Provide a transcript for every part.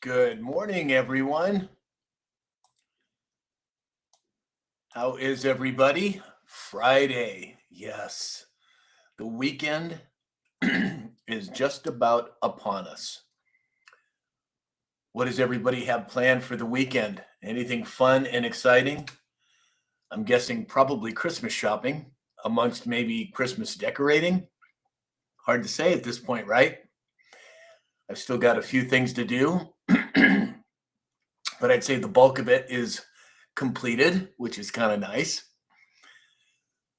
Good morning, everyone. How is everybody? Friday, yes. The weekend is just about upon us. What does everybody have planned for the weekend? Anything fun and exciting? I'm guessing probably Christmas shopping, amongst maybe Christmas decorating. Hard to say at this point, right? I've still got a few things to do, but I'd say the bulk of it is completed, which is kind of nice.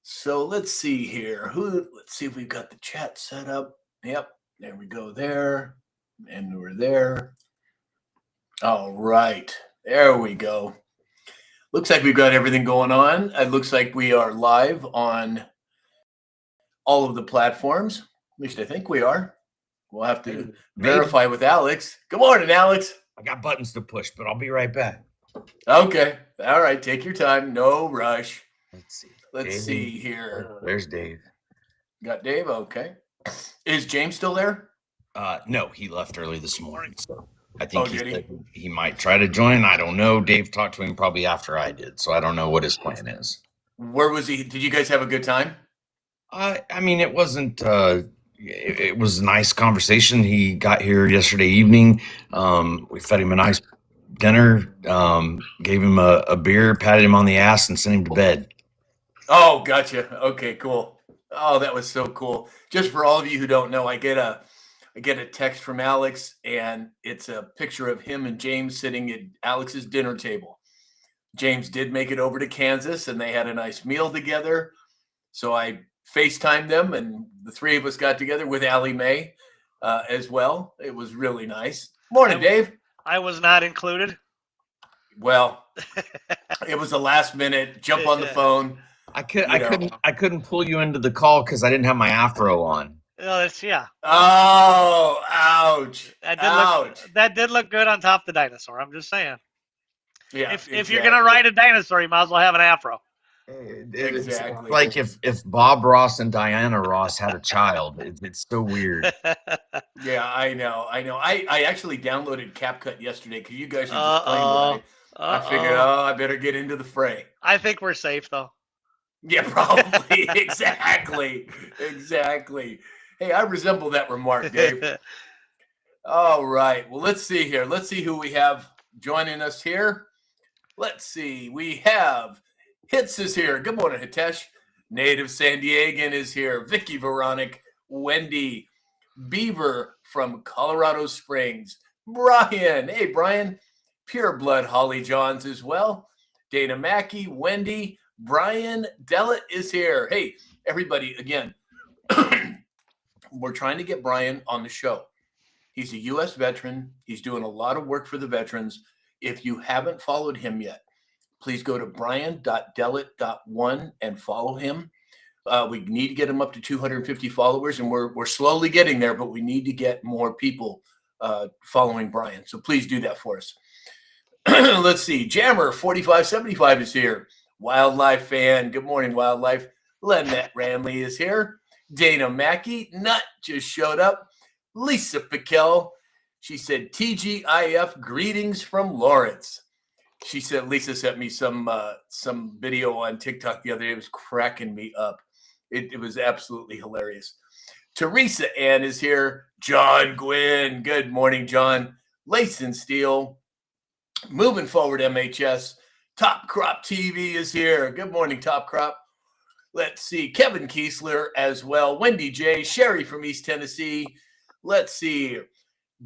So let's see here. Let's see if we've got the chat set up. Yep, there we go there. And we're there. All right, there we go. Looks like we've got everything going on. It looks like we are live on all of the platforms. At least I think we are. We'll have to verify with Alex. Good morning, Alex. I got buttons to push, but I'll be right back. Okay. All right. Take your time. No rush. Let's Dave, see here. There's Dave. Got Dave? Okay. Is James still there? No, he left early this morning. So I think he might try to join. I don't know. Dave talked to him probably after I did, so I don't know what his plan is. Where was he? Did you guys have a good time? I mean, it wasn't. It was a nice conversation. He got here yesterday evening. We fed him a nice dinner, gave him a beer, patted him on the ass, and sent him to bed. Oh, gotcha. Okay, cool. Oh, that was so cool. Just for all of you who don't know, I get a text from Alex, and it's a picture of him and James sitting at Alex's dinner table. James did make it over to Kansas, and they had a nice meal together. So I FaceTimed them, and the three of us got together with Allie Mae as well. It was really nice. Morning, Dave. I was not included. Well, it was a last minute jump on the phone. I couldn't pull you into the call because I didn't have my afro on. Oh, Oh, ouch! That did look good on top of the dinosaur. I'm just saying. Yeah. If you're gonna ride a dinosaur, you might as well have an afro. Exactly. Like if Bob Ross and Diana Ross had a child. It's so weird. Yeah, I know. I actually downloaded CapCut yesterday because you guys were just playing with it. I figured, I better get into the fray. I think we're safe though. Yeah, probably. Exactly. Hey, I resemble that remark, Dave. All right. Well, let's see here. Let's see who we have joining us here. Let's see. We have Hits is here. Good morning, Hitesh. Native San Diegan is here. Vicky Veronic, Wendy, Beaver from Colorado Springs. Brian. Hey, Brian. Pure Blood Holly Johns as well. Dana Mackey, Wendy, Brian Dellett is here. Hey, everybody, again, we're trying to get Brian on the show. He's a U.S. veteran. He's doing a lot of work for the veterans. If you haven't followed him yet, please go to brian.dellett.1 and follow him. We need to get him up to 250 followers, and we're slowly getting there, but we need to get more people following Brian. So please do that for us. Let's see. Jammer 4575 is here. Wildlife fan. Good morning, Wildlife. Lynette Ranley is here. Dana Mackey. Nut just showed up. Lisa Piquel. She said, TGIF greetings from Lawrence. She said, Lisa sent me some video on TikTok the other day. It was cracking me up. It was absolutely hilarious. Teresa Ann is here. John Gwynn. Good morning, John. Layson Steele. Moving forward, MHS. Top Crop TV is here. Good morning, Top Crop. Let's see. Kevin Kiesler as well. Wendy J. Sherry from East Tennessee. Let's see.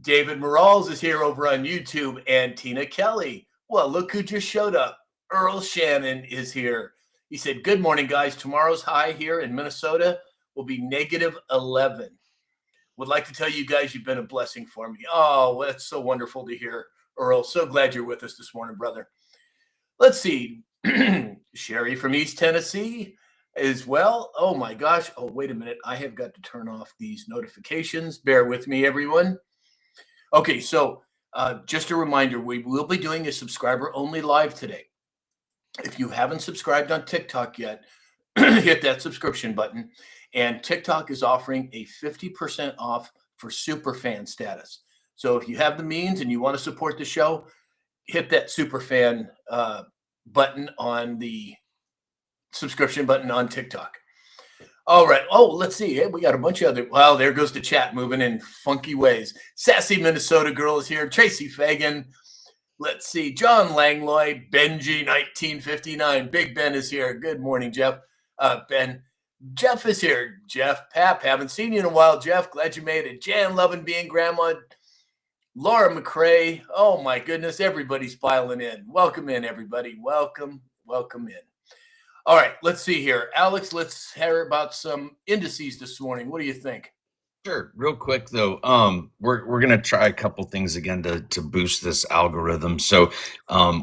David Morales is here over on YouTube. And Tina Kelly. Well, look who just showed up. Earl Shannon is here. He said, good morning, guys. Tomorrow's high here in Minnesota will be -11. Would like to tell you guys you've been a blessing for me. Oh, that's so wonderful to hear, Earl. So glad you're with us this morning, brother. Let's see. Sherry from East Tennessee as well. Oh, my gosh. Oh, wait a minute. I have got to turn off these notifications. Bear with me, everyone. Okay, so just a reminder, we will be doing a subscriber-only live today. If you haven't subscribed on TikTok yet, hit that subscription button. And TikTok is offering a 50% off for super fan status. So if you have the means and you want to support the show, hit that super fan button on the subscription button on TikTok. All right. Oh, let's see. Hey, we got a bunch of other. Well, there goes the chat moving in funky ways. Sassy Minnesota Girl is here. Tracy Fagan. Let's see. John Langloy. Benji 1959. Big Ben is here. Good morning, Jeff. Ben. Jeff is here. Jeff Pap. Haven't seen you in a while, Jeff. Glad you made it. Jan loving being grandma. Laura McCrae. Oh, my goodness. Everybody's piling in. Welcome in, everybody. Welcome in. All right, let's see here. Alex, let's hear about some indices this morning. What do you think? Sure. Real quick though, we're gonna try a couple things again to boost this algorithm. So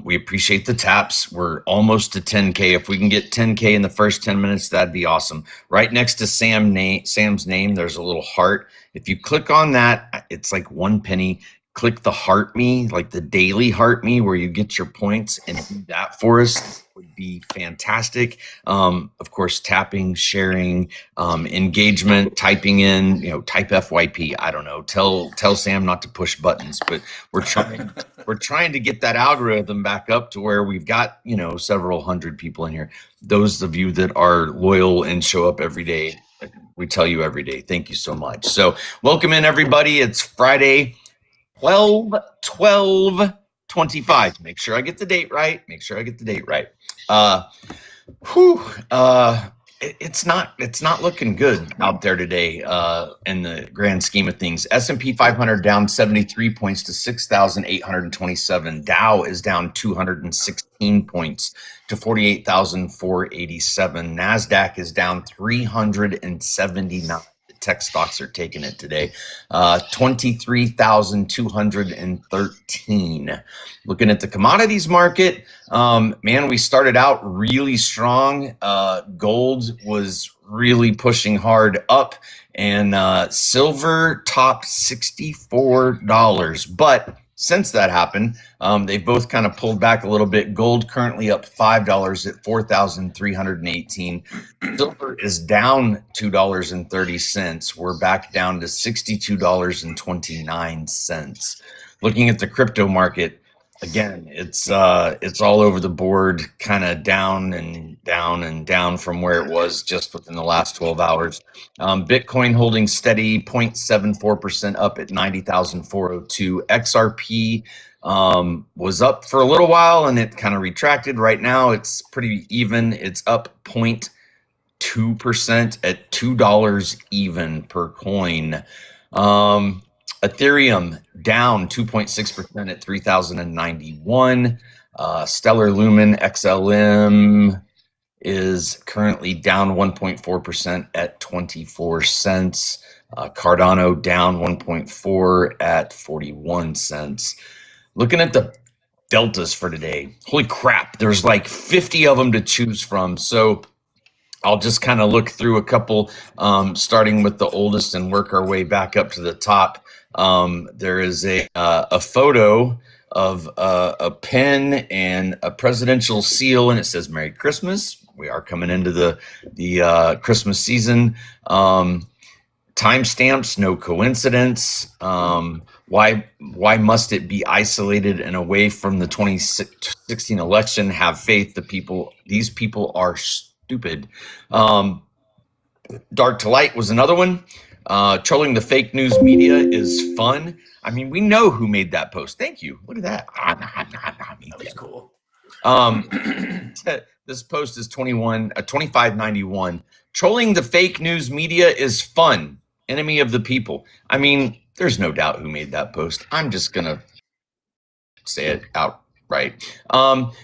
we appreciate the taps. We're almost to 10K. If we can get 10K in the first 10 minutes, that'd be awesome. Right next to Sam's name, there's a little heart. If you click on that, it's like 1 penny. Click the heart me, like the daily heart me, where you get your points, and do that for us would be fantastic. Of course, tapping, sharing, engagement, typing in, type FYP. I don't know. Tell Sam not to push buttons, but we're trying to get that algorithm back up to where we've got, several hundred people in here. Those of you that are loyal and show up every day, we tell you every day, thank you so much. So welcome in, everybody. It's Friday, 12/12/25. Make sure I get the date right. It's not looking good out there today in the grand scheme of things. S&P 500 down 73 points to 6,827. Dow is down 216 points to 48,487. NASDAQ is down 379. Tech stocks are taking it today. 23,213. Looking at the commodities market, man, we started out really strong. Gold was really pushing hard up, and silver topped $64. But since that happened, they both kind of pulled back a little bit. Gold currently up $5 at 4,318. Silver is down $2.30. We're back down to $62.29. Looking at the crypto market, again, it's all over the board, kind of down and down and down from where it was just within the last 12 hours. Bitcoin holding steady, 0.74% up at 90,402. XRP was up for a little while and it kind of retracted. Right now, it's pretty even. It's up 0.2% at $2 even per coin. Ethereum down 2.6% at 3,091. Stellar Lumen XLM is currently down 1.4% at 24 cents. Cardano down 1.4 at 41 cents. Looking at the deltas for today, holy crap, there's like 50 of them to choose from. So I'll just kind of look through a couple, starting with the oldest and work our way back up to the top. There is a photo of a pen and a presidential seal, and it says "Merry Christmas." We are coming into the Christmas season. Timestamps, no coincidence. Why must it be isolated and away from the 2016 election? Have faith. These people are stupid. Dark to light was another one. Trolling the fake news media is fun. I mean, we know who made that post. Thank you. Look at that. That was cool. This post is 2591. Trolling the fake news media is fun. Enemy of the people. I mean, there's no doubt who made that post. I'm just gonna say it outright.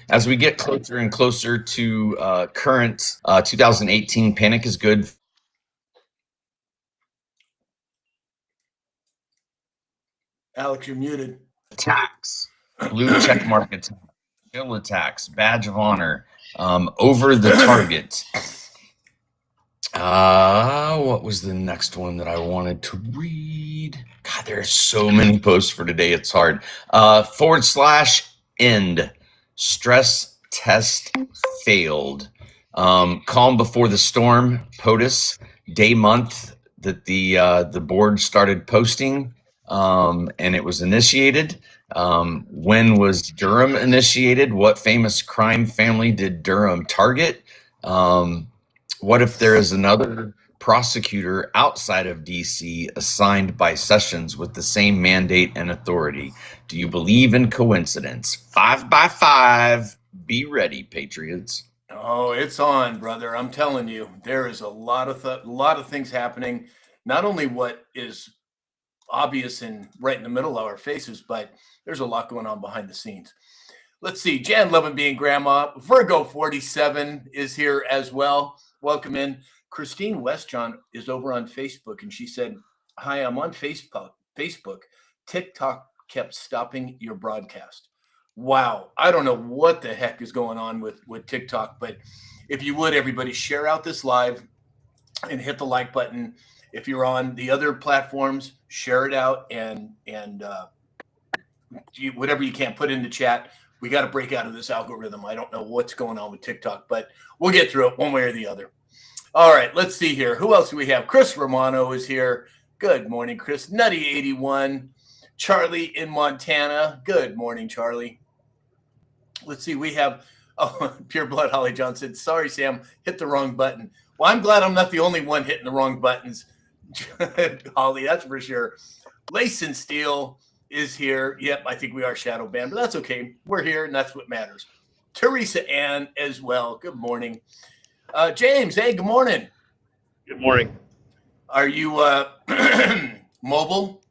As we get closer and closer to current 2018, panic is good. Alex, you're muted. Attacks, blue check markets, chill attacks, badge of honor, over the target. What was the next one that I wanted to read? God, there are so many posts for today. It's hard. /end. Stress test failed. Calm before the storm. POTUS. Day month that the board started posting. and it was initiated. When was Durham initiated? What famous crime family did Durham target? What if there is another prosecutor outside of DC assigned by Sessions with the same mandate and authority? Do you believe in coincidence? 5 by 5. Be ready, Patriots. Oh, it's on, brother. I'm telling you, there is a lot of things happening. Not only what is obvious and right in the middle of our faces, but there's a lot going on behind the scenes. Let's see. Jan Lovin being grandma. Virgo 47 is here as well. Welcome in. Christine Westjohn is over on Facebook, and she said, "Hi, I'm on Facebook. TikTok kept stopping your broadcast." Wow. I don't know what the heck is going on with TikTok, but if you would, everybody share out this live and hit the like button. If you're on the other platforms, share it out and whatever you can put in the chat. We got to break out of this algorithm. I don't know what's going on with TikTok, but we'll get through it one way or the other. All right, let's see here. Who else do we have? Chris Romano is here. Good morning, Chris. Nutty81. Charlie in Montana. Good morning, Charlie. Let's see. We have Pure Blood Holly Johnson. Sorry, Sam. Hit the wrong button. Well, I'm glad I'm not the only one hitting the wrong buttons. Holly, that's for sure. Layson Steele is here. Yep, I think we are shadow banned, but that's okay. We're here, and that's what matters. Teresa Ann as well. Good morning. James, hey, good morning. Good morning. Are you mobile?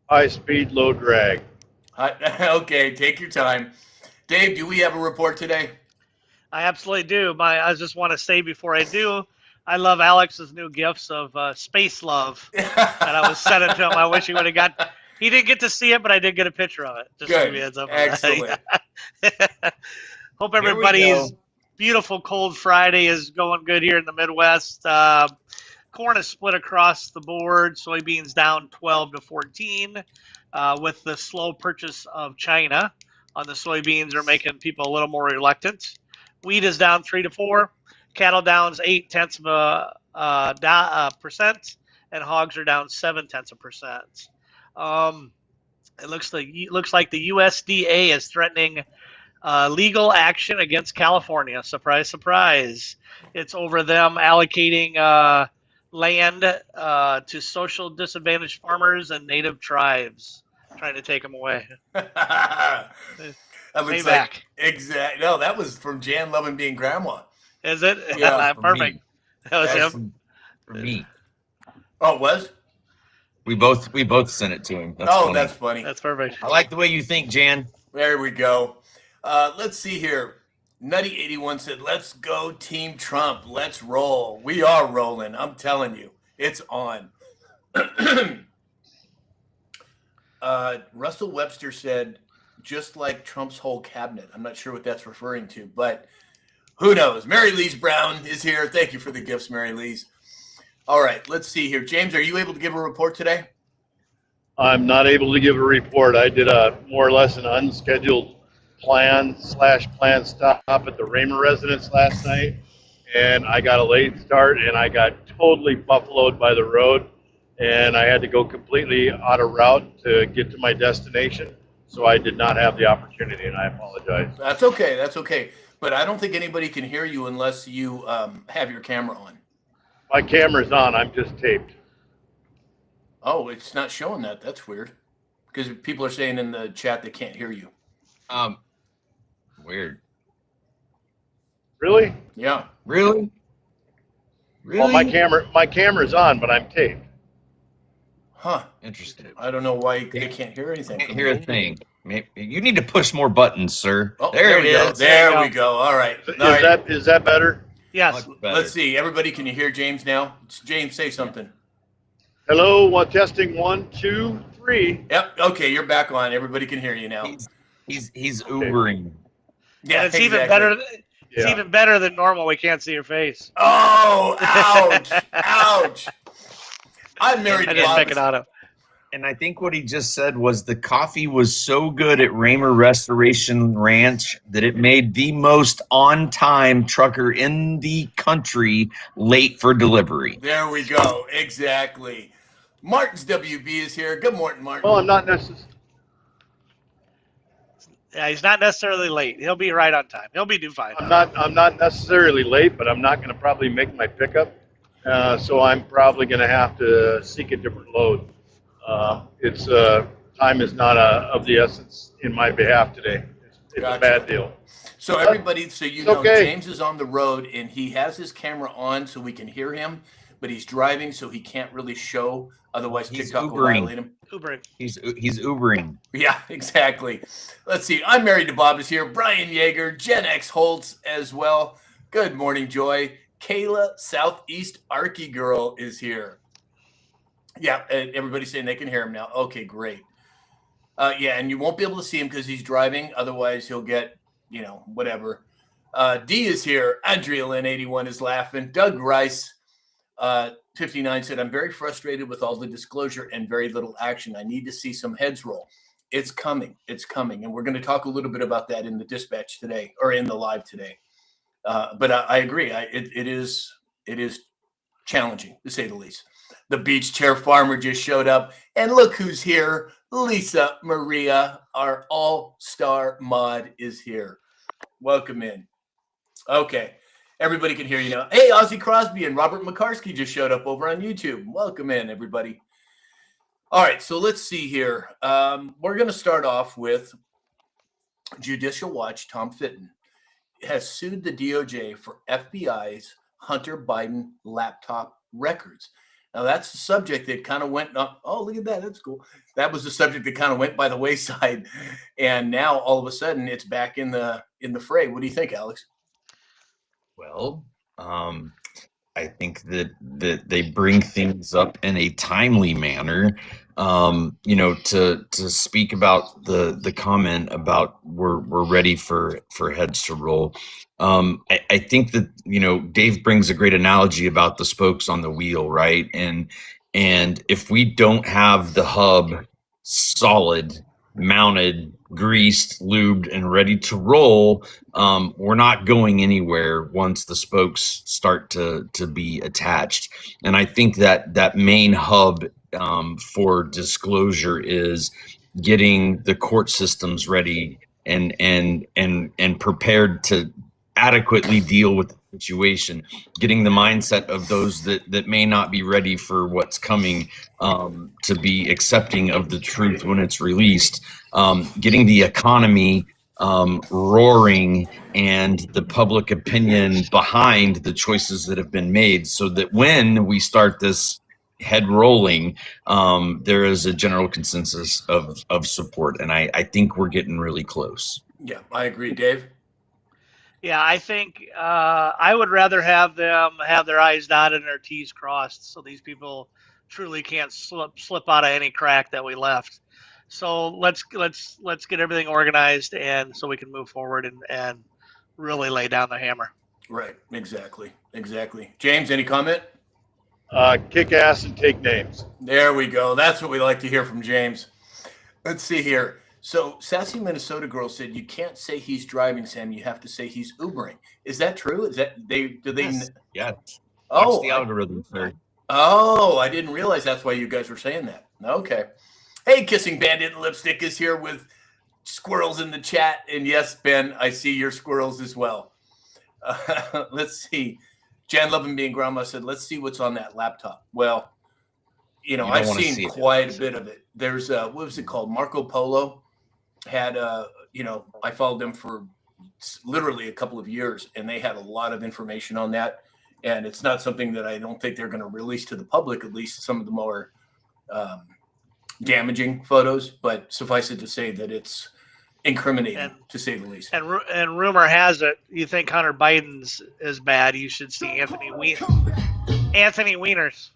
High speed, low drag. Okay, take your time. Dave, do we have a report today? I absolutely do. I just want to say before I do, I love Alex's new gifts of space love that I was sending to him. I wish he would have got. He didn't get to see it, but I did get a picture of it. Just to give you a heads up. Excellent. Hope everybody's beautiful cold Friday is going good here in the Midwest. Corn is split across the board. Soybeans down 12 to 14 with the slow purchase of China on the soybeans are making people a little more reluctant. Wheat is down 3 to 4. Cattle down 0.8%, and hogs are down 0.7%. It looks like the USDA is threatening legal action against California. Surprise, surprise! It's over them allocating land to social disadvantaged farmers and native tribes, trying to take them away. That looks like exactly. No, that was from Jan Lovin being grandma. Is it? Yeah, Perfect. That was him. For me. Oh, it was? We both sent it to him. That's funny. That's perfect. I like the way you think, Jan. There we go. Let's see here. Nutty81 said, "Let's go Team Trump. Let's roll." We are rolling. I'm telling you. It's on. Russell Webster said, "Just like Trump's whole cabinet." I'm not sure what that's referring to, but who knows? Mary Lee's Brown is here. Thank you for the gifts, Mary Lee's. All right, let's see here. James, are you able to give a report today? I'm not able to give a report. I did a more or less an unscheduled plan stop at the Raymer residence last night, and I got a late start, and I got totally buffaloed by the road, and I had to go completely out of route to get to my destination, so I did not have the opportunity, and I apologize. That's okay. That's okay. But I don't think anybody can hear you unless you have your camera on. My camera's on. I'm just taped. Oh, it's not showing that. That's weird. Because people are saying in the chat they can't hear you. Weird. Really? Yeah. Really? Well, my camera's on, but I'm taped. Huh. Interesting. I don't know why they can't hear anything. Can't hear a thing. Maybe you need to push more buttons, sir. Oh, there it we go. is. There we go. All right. Is that better? Yes. Let's see. Everybody, can you hear James now? James, say something. Hello, testing 1, 2, 3. Yep. Okay, you're back on. Everybody can hear you now. He's Ubering. Yeah, And it's even better. It's even better than normal. We can't see your face. Oh, ouch, ouch. I'm married I to didn't Bob. pick it out of. And I think what he just said was the coffee was so good at Raymer Restoration Ranch that it made the most on-time trucker in the country late for delivery. There we go. Exactly. Martin's WB is here. Good morning, Martin. Well, I'm not necessarily. Yeah, he's not necessarily late. He'll be right on time. He'll be due fine. I'm not necessarily late, but I'm not going to probably make my pickup. So I'm probably going to have to seek a different load. It's time is not of the essence in my behalf today. It's Gotcha. a bad deal. So everybody, so you know, okay. James is on the road and he has his camera on so we can hear him, but he's driving so he can't really show. Otherwise, He's TikTok will Ubering. violate him. Ubering. He's Ubering. Yeah, exactly. Let's see. I'm married to Bob is here. Brian Yeager, Gen X Holtz as well. Good morning, Joy. Kayla Southeast Arky Girl is here. Yeah, and everybody's saying they can hear him now. Okay, great. Yeah, and you won't be able to see him because he's driving. Otherwise, he'll get, you know, whatever. D is here. Andrea Lynn 81 is laughing. Doug Rice 59 said, I'm very frustrated with all the disclosure and very little action. I need to see some heads roll. It's coming. It's coming. And we're going to talk a little bit about that in the dispatch today or in the live today. But I agree. It is challenging, to say the least. The beach chair farmer just showed up. And look who's here. Lisa Maria, our all-star mod, is here. Welcome in. Okay. Everybody can hear you now. Hey, Ozzy Crosby and Robert McCarsky just showed up over on YouTube. Welcome in, everybody. All right, so let's see here. We're going to start off with Judicial Watch. Tom Fitton has sued the DOJ for FBI's Hunter Biden laptop records. Now, that's the subject that kind of went up. Oh, look at that. That's cool. That was the subject that kind of went by the wayside. And now, all of a sudden, it's back in the fray. What do you think, Alex? Well, I think that they bring things up in a timely manner. You know, to speak about the comment about we're ready for heads to roll. I think that, you know, Dave brings a great analogy about the spokes on the wheel, right? And if we don't have the hub solid, mounted, greased, lubed, and ready to roll, we're not going anywhere once the spokes start to be attached. And I think that main hub for disclosure is getting the court systems ready and prepared to adequately deal with the situation, getting the mindset of those that may not be ready for what's coming, to be accepting of the truth when it's released, getting the economy roaring and the public opinion behind the choices that have been made, so that when we start this head rolling, there is a general consensus of support. And I think we're getting really close. Yeah, I agree. Dave? Yeah, I think I would rather have them have their I's dotted and their T's crossed, so these people truly can't slip out of any crack that we left. So let's get everything organized, and so we can move forward and really lay down the hammer. Right. Exactly. James, any comment? Kick ass and take names. There we go. That's what we like to hear from James. Let's see here. So Sassy Minnesota Girl said, you can't say he's driving, Sam. You have to say he's Ubering. Is that true? Is that do they? Yes. Yeah. Oh, Watch the algorithm, sir. Oh, I didn't realize that's why you guys were saying that. Okay. Hey, Kissing Bandit Lipstick is here with squirrels in the chat. And yes, Ben, I see your squirrels as well. Let's see. Jan Lovin being grandma said, let's see what's on that laptop. Well, you know, I've seen quite a bit of it. There's what was it called? Marco Polo had, you know, I followed them for literally a couple of years, and they had a lot of information on that. And it's not something that I don't think they're going to release to the public, at least some of the more damaging photos. But suffice it to say that it's incriminating, to say the least. And rumor has it, you think Hunter Biden's is bad, you should see Anthony Weiner's.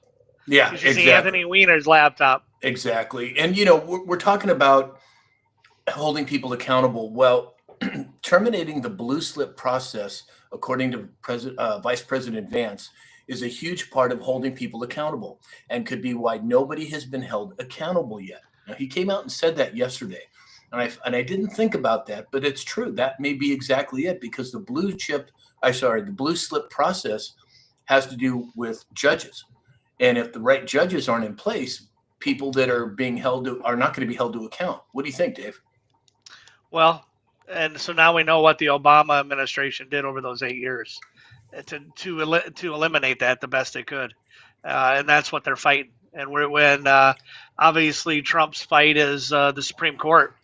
Yeah, you should see Anthony Weiner's laptop. Exactly. And, you know, we're talking about holding people accountable. Well, terminating the blue slip process, according to Vice President Vance, is a huge part of holding people accountable and could be why nobody has been held accountable yet. Now, he came out and said that yesterday. And I didn't think about that, but it's true. That may be exactly it, because the blue slip process has to do with judges. And if the right judges aren't in place, people that are not going to be held to account. What do you think, Dave? Well, and so now we know what the Obama administration did over those 8 years to eliminate that the best they could, and that's what they're fighting. And when obviously Trump's fight is the Supreme Court,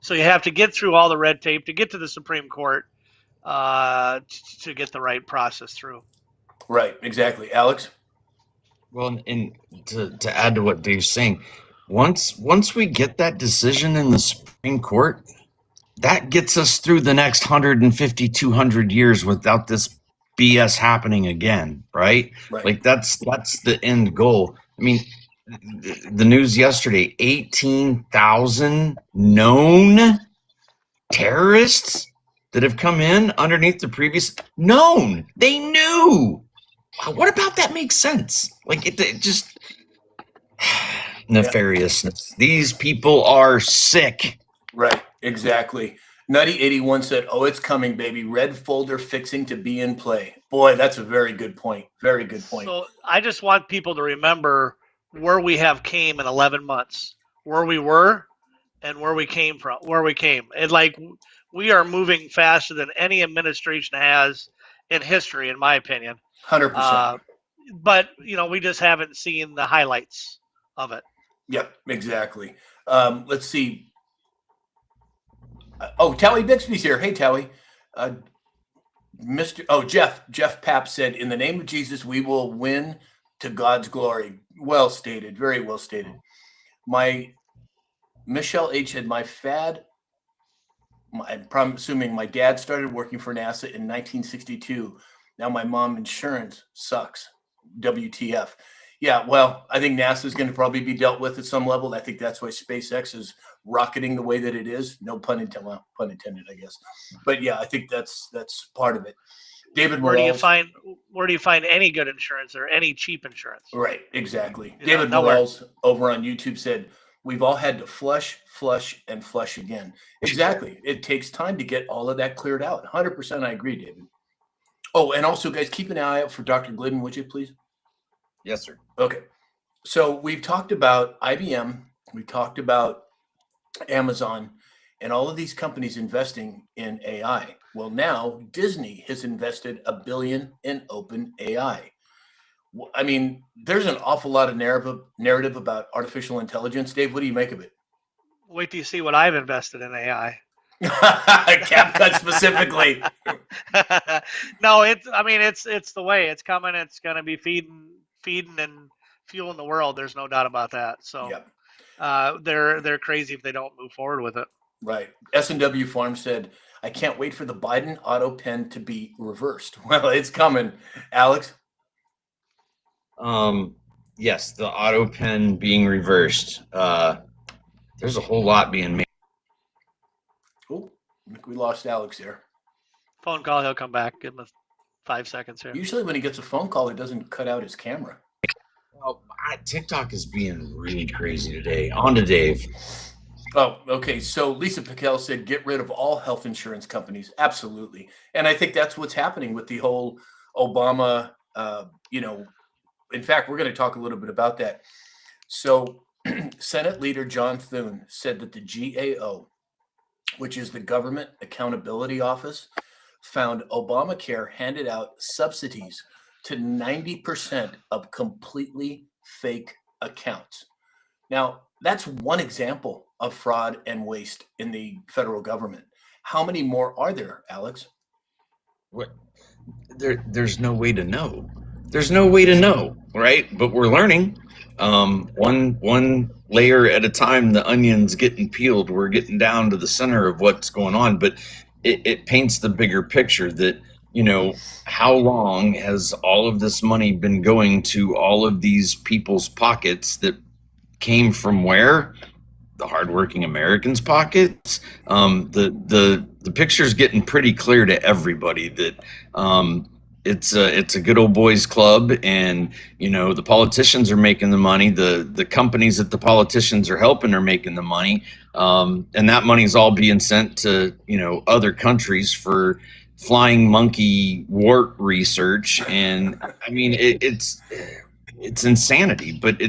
so you have to get through all the red tape to get to the Supreme Court to get the right process through. Right, exactly, Alex. Well, and to add to what Dave's saying, once we get that decision in the Supreme Court, that gets us through the next 150, 200 years without this BS happening again, right? Like that's the end goal. I mean, the news yesterday, 18,000 known terrorists that have come in underneath the previous known. They knew. What about that makes sense? Like it just nefariousness. These people are sick. Right, exactly. Nutty81 said, "Oh, it's coming, baby. Red folder fixing to be in play." Boy, that's a very good point. Very good point. So I just want people to remember where we have came in 11 months, where we were, and where we came from. Where we came, and like we are moving faster than any administration has in history, in my opinion. 100%. But we just haven't seen the highlights of it. Yep, exactly. Let's see. Tally Bixby's here. Hey, Tally. Jeff Papp said, "In the name of Jesus, we will win to God's glory." Well stated. Very well stated. Michelle H. said, I'm assuming my dad started working for NASA in 1962. Now my mom insurance sucks. WTF. Yeah, well, I think NASA is going to probably be dealt with at some level. I think that's why SpaceX is rocketing the way that it is. No pun intended. Well, pun intended, I guess. But yeah, I think that's part of it. David, where do you find any good insurance or any cheap insurance? Right, exactly. David Morales over on YouTube said, "We've all had to flush, and flush again." Exactly. It takes time to get all of that cleared out. 100%, I agree, David. Oh, and also, guys, keep an eye out for Dr. Glidden, would you please? Yes, sir. Okay. So we've talked about IBM, we talked about Amazon, and all of these companies investing in AI. Well, now Disney has invested $1 billion in OpenAI. I mean, there's an awful lot of narrative about artificial intelligence. Dave, what do you make of it? Wait till you see what I've invested in AI. CapCut specifically. No, it's the way it's coming. It's going to be feeding and fueling the world. There's no doubt about that. So they're crazy if they don't move forward with it. Right. S&W Farm said, "I can't wait for the Biden auto pen to be reversed." Well, it's coming. Alex? Yes, the auto pen being reversed. There's a whole lot being made. Oh, I think we lost Alex there. Phone call, he'll come back. Give him 5 seconds here. Usually when he gets a phone call, it doesn't cut out his camera. Well, TikTok is being really crazy today. On to Dave. Oh, okay. So Lisa Piquel said, "Get rid of all health insurance companies." Absolutely. And I think that's what's happening with the whole Obama, in fact, we're going to talk a little bit about that. So Senate Leader John Thune said that the GAO, which is the Government Accountability Office, found Obamacare handed out subsidies to 90% of completely fake accounts. Now, that's one example of fraud and waste in the federal government. How many more are there, Alex? What? There's no way to know. There's no way to know, right? But we're learning. One layer at a time, the onion's getting peeled. We're getting down to the center of what's going on, but it paints the bigger picture that, how long has all of this money been going to all of these people's pockets that came from where? The hardworking Americans' pockets. The picture's getting pretty clear to everybody that it's a good old boys club, and the politicians are making the money. The companies that the politicians are helping are making the money, and that money's all being sent to other countries for flying monkey wart research. And I mean it's insanity, but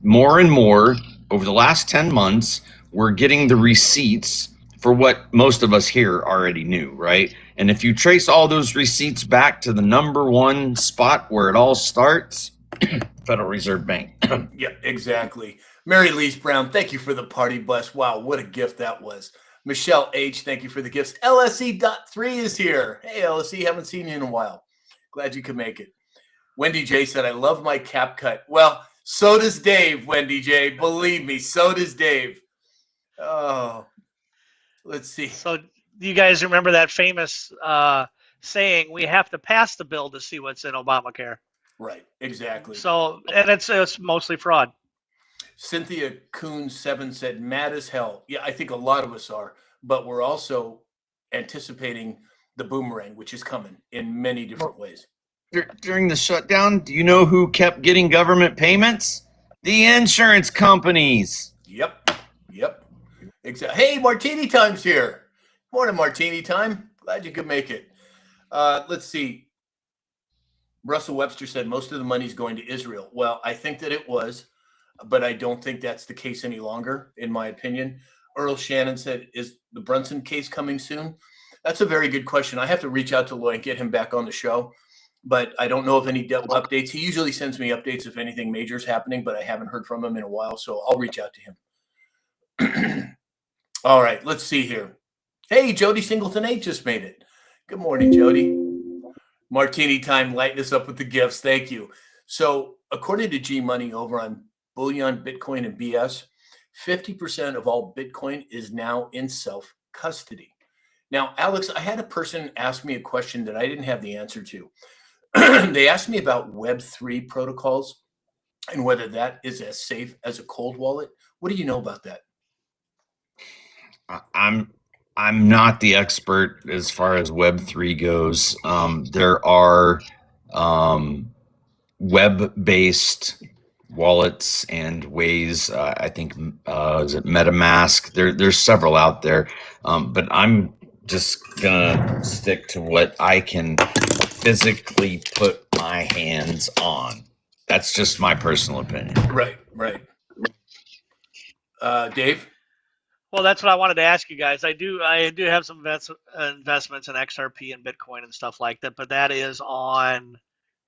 more and more over the last 10 months, we're getting the receipts for what most of us here already knew, right? And if you trace all those receipts back to the number one spot where it all starts, Federal Reserve Bank. Yeah, exactly. Mary Lise Brown, thank you for the party bus. Wow, what a gift that was. Michelle H, thank you for the gifts. LSE.3 is here. Hey, LSE, haven't seen you in a while. Glad you could make it. Wendy J said, I love my cap cut. Well, so does Dave, Wendy J. Believe me, so does Dave. Oh, let's see. So you guys remember that famous saying, we have to pass the bill to see what's in Obamacare. Right, exactly. So, and it's mostly fraud. Cynthia Coon 7 said, mad as hell. Yeah, I think a lot of us are, but we're also anticipating the boomerang, which is coming in many different ways. During the shutdown, do you know who kept getting government payments? The insurance companies. Yep. Exactly. Hey, Martini Time's here. Morning, Martini Time. Glad you could make it. Let's see. Russell Webster said most of the money's going to Israel. Well, I think that it was, but I don't think that's the case any longer, in my opinion. Earl Shannon said, is the Brunson case coming soon? That's a very good question. I have to reach out to Lloyd and get him back on the show, but I don't know of any updates. He usually sends me updates if anything major is happening, but I haven't heard from him in a while, so I'll reach out to him. All right, let's see here. Hey, Jody Singleton 8 just made it. Good morning, Jody. Martini Time, lighten us up with the gifts. Thank you. So according to G Money over on Bullion, Bitcoin, and BS, 50% of all Bitcoin is now in self-custody. Now, Alex, I had a person ask me a question that I didn't have the answer to. They asked me about Web3 protocols and whether that is as safe as a cold wallet. What do you know about that? I'm not the expert as far as Web3 goes. There are web-based wallets and ways. I think is it MetaMask? There's several out there, but I'm just gonna stick to what I can physically put my hands on. That's just my personal opinion. Right. Dave? Well, that's what I wanted to ask you guys. I do have some investments in XRP and Bitcoin and stuff like that, but that is on,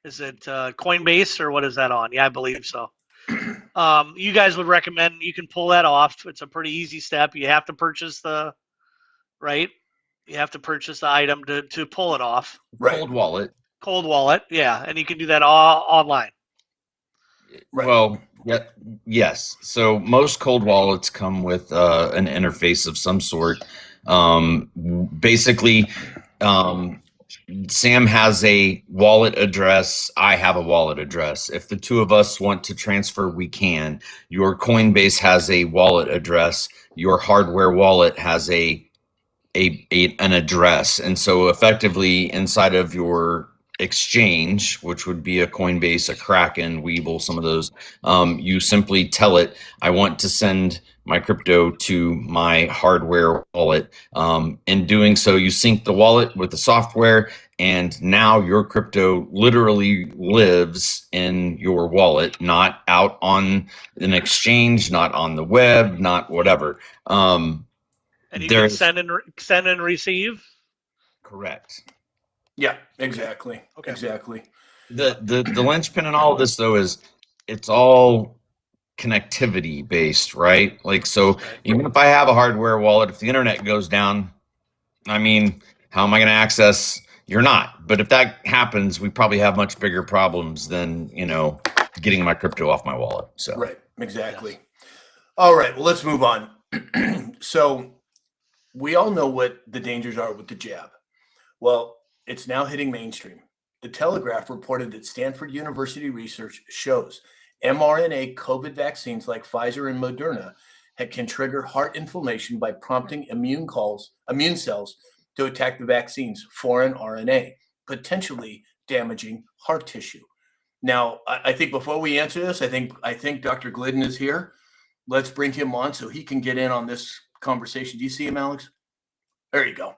is it Coinbase or what is that on? Yeah, I believe so. You guys would recommend you can pull that off. It's a pretty easy step. You have to purchase the item to pull it off. Right. Cold wallet, yeah, and you can do that all online. Right. Well, yeah, yes. So most cold wallets come with an interface of some sort. Basically, Sam has a wallet address. I have a wallet address. If the two of us want to transfer, we can. Your Coinbase has a wallet address. Your hardware wallet has an address, and so effectively inside of your exchange, which would be a Coinbase, a Kraken, Webull, some of those, you simply tell it, I want to send my crypto to my hardware wallet. In doing so, you sync the wallet with the software, and now your crypto literally lives in your wallet, not out on an exchange, not on the web, not whatever. And you can send and receive? Correct. Yeah, exactly. Okay. Exactly. The linchpin in all of this, though, is it's all connectivity based, right? Like, so even if I have a hardware wallet, if the internet goes down, I mean, how am I going to access? You're not. But if that happens, we probably have much bigger problems than, getting my crypto off my wallet. So right, exactly. Yes. All right, well, let's move on. So we all know what the dangers are with the jab. Well, it's now hitting mainstream. The Telegraph reported that Stanford University research shows mRNA COVID vaccines like Pfizer and Moderna can trigger heart inflammation by prompting immune cells to attack the vaccine's foreign RNA, potentially damaging heart tissue. Now, I think before we answer this, I think Dr. Glidden is here. Let's bring him on so he can get in on this conversation. Do you see him, Alex? There you go.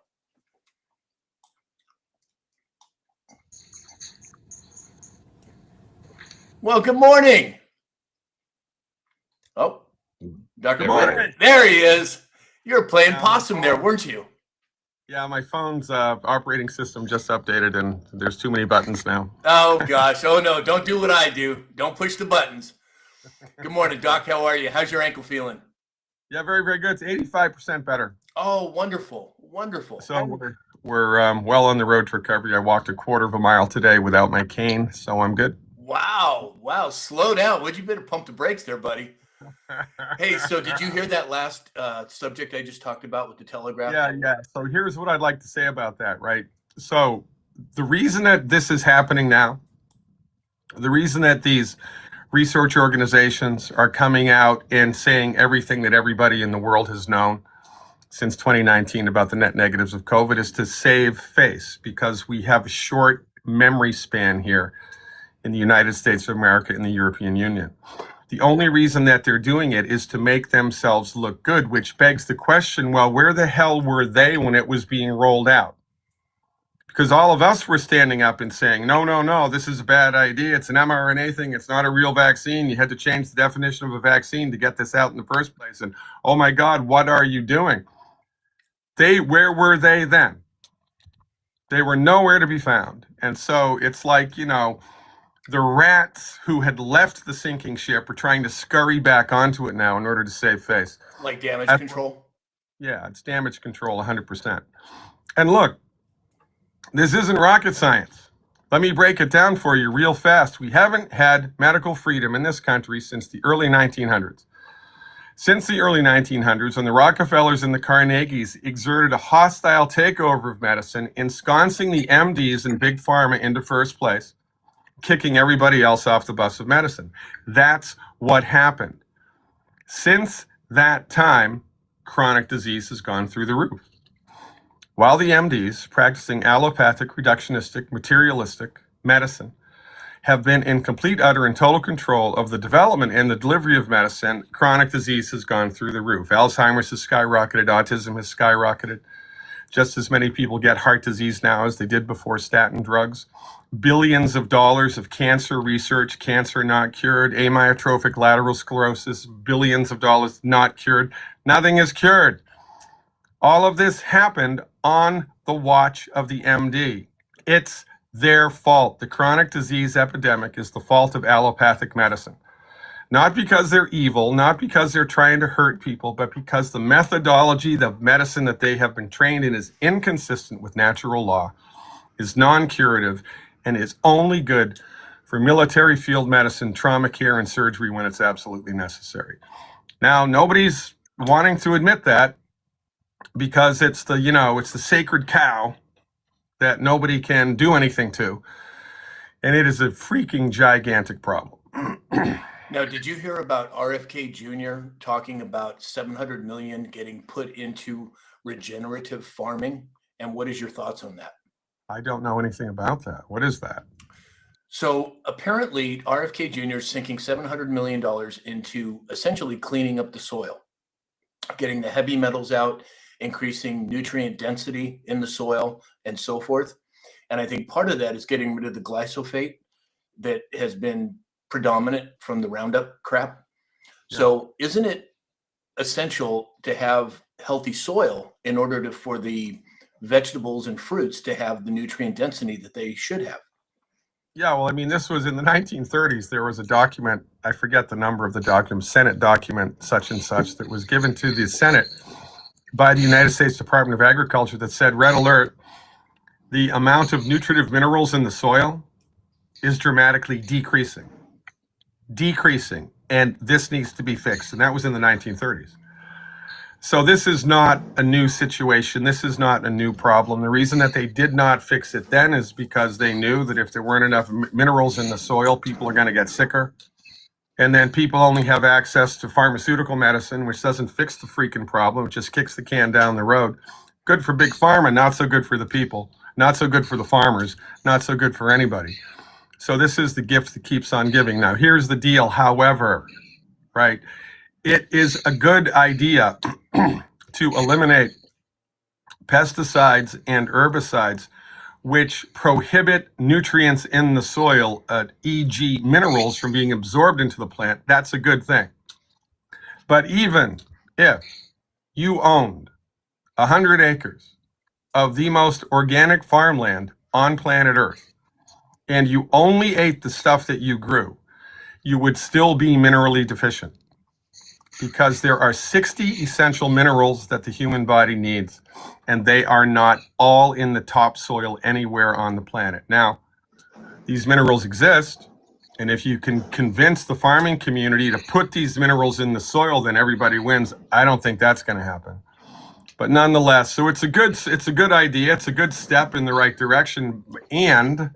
Well, good morning. Oh, Dr. Good morning. Whitman. There he is. You were playing Yeah. possum there, weren't you? Yeah, my phone's operating system just updated, and there's too many buttons now. Oh, gosh. Oh, no. Don't do what I do. Don't push the buttons. Good morning, Doc. How are you? How's your ankle feeling? Yeah, very, very good. It's 85% better. Oh, wonderful. Wonderful. So we're well on the road to recovery. I walked a quarter of a mile today without my cane, so I'm good. Wow. Wow. Slow down. Would you better pump the brakes there, buddy? Hey, so did you hear that last subject I just talked about with the Telegraph? Yeah. So here's what I'd like to say about that, right? So the reason that this is happening now, the reason that these research organizations are coming out and saying everything that everybody in the world has known since 2019 about the net negatives of COVID is to save face, because we have a short memory span here in the United States of America and the European Union. The only reason that they're doing it is to make themselves look good, which begs the question, well, where the hell were they when it was being rolled out? Because all of us were standing up and saying, no, this is a bad idea. It's an mRNA thing. It's not a real vaccine. You had to change the definition of a vaccine to get this out in the first place. And oh my God, what are you doing? Where were they then? They were nowhere to be found. And so it's like, the rats who had left the sinking ship are trying to scurry back onto it now in order to save face. Like damage That's- control? Yeah, it's damage control 100%. And look, this isn't rocket science. Let me break it down for you real fast. We haven't had medical freedom in this country since the early 1900s. Since the early 1900s, when the Rockefellers and the Carnegies exerted a hostile takeover of medicine, ensconcing the MDs and Big Pharma into first place, kicking everybody else off the bus of medicine. That's what happened. Since that time, chronic disease has gone through the roof. While the MDs, practicing allopathic, reductionistic, materialistic medicine, have been in complete, utter, and total control of the development and the delivery of medicine, chronic disease has gone through the roof. Alzheimer's has skyrocketed, autism has skyrocketed. Just as many people get heart disease now as they did before statin drugs. Billions of dollars of cancer research, cancer not cured, amyotrophic lateral sclerosis, billions of dollars not cured. Nothing is cured. All of this happened on the watch of the MD. It's their fault. The chronic disease epidemic is the fault of allopathic medicine. Not because they're evil, not because they're trying to hurt people, but because the methodology of medicine that they have been trained in is inconsistent with natural law, is non-curative, and is only good for military field medicine, trauma care, and surgery when it's absolutely necessary. Now, nobody's wanting to admit that because it's the sacred cow that nobody can do anything to. And it is a freaking gigantic problem. Now, did you hear about RFK Jr. talking about 700 million getting put into regenerative farming? And what is your thoughts on that? I don't know anything about that. What is that? So apparently RFK Jr. is sinking $700 million into essentially cleaning up the soil, getting the heavy metals out, increasing nutrient density in the soil, and so forth. And I think part of that is getting rid of the glyphosate that has been predominant from the Roundup crap. Yeah. So isn't it essential to have healthy soil in order for the vegetables and fruits to have the nutrient density that they should have? Yeah, well, I mean, this was in the 1930s. There was a document, I forget the number of the document, Senate document such and such, that was given to the Senate by the United States Department of Agriculture that said, red alert, the amount of nutritive minerals in the soil is dramatically decreasing, and this needs to be fixed. And that was in the 1930s. So this is not a new situation. This is not a new problem. The reason that they did not fix it then is because they knew that if there weren't enough minerals in the soil, people are going to get sicker. And then people only have access to pharmaceutical medicine, which doesn't fix the freaking problem. It just kicks the can down the road. Good for big pharma, not so good for the people, not so good for the farmers, not so good for anybody. So this is the gift that keeps on giving. Now, here's the deal, however, right? It is a good idea to eliminate pesticides and herbicides which prohibit nutrients in the soil, e.g. minerals, from being absorbed into the plant. That's a good thing. But even if you owned 100 acres of the most organic farmland on planet Earth, and you only ate the stuff that you grew, you would still be minerally deficient, because there are 60 essential minerals that the human body needs, and they are not all in the topsoil anywhere on the planet. Now, these minerals exist, and if you can convince the farming community to put these minerals in the soil, then everybody wins. I don't think that's going to happen. But nonetheless, so it's a good idea. It's a good step in the right direction. And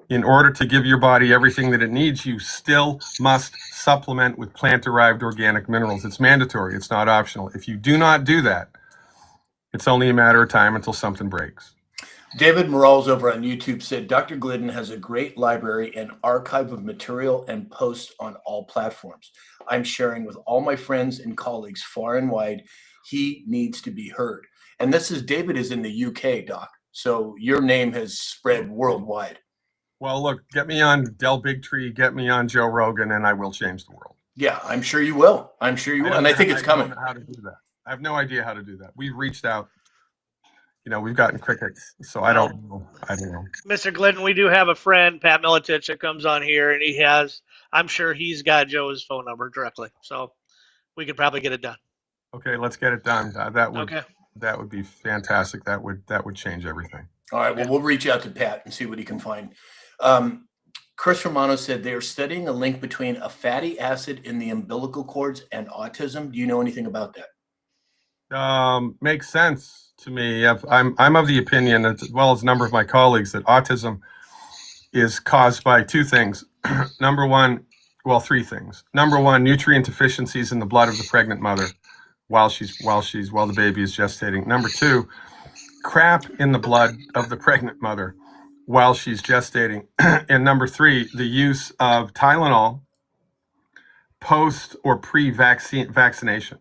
in order to give your body everything that it needs, you still must supplement with plant-derived organic minerals. It's mandatory. It's not optional. If you do not do that, it's only a matter of time until something breaks. David Morales over on YouTube said, Dr. Glidden has a great library and archive of material and posts on all platforms. I'm sharing with all my friends and colleagues far and wide. He needs to be heard. And this is, David is in the UK, Doc. So your name has spread worldwide. Well, look, get me on Del Bigtree, get me on Joe Rogan, and I will change the world. Yeah, I'm sure you will. I'm sure you will. And I think it's coming. I don't know how to do that. I have no idea how to do that. We've reached out. You know, we've gotten crickets, so I don't know. Mr. Glidden, we do have a friend, Pat Militich, that comes on here, and I'm sure he's got Joe's phone number directly, so we could probably get it done. Okay, let's get it done. That would be fantastic. That would change everything. All right, well, we'll reach out to Pat and see what he can find. Chris Romano said they are studying a link between a fatty acid in the umbilical cords and autism. Do you know anything about that? Makes sense to me. I'm of the opinion, as well as a number of my colleagues, that autism is caused by two things. Three things. Number one, nutrient deficiencies in the blood of the pregnant mother while the baby is gestating. Number two, crap in the blood of the pregnant mother while she's gestating. And number three, the use of Tylenol post or pre-vaccination.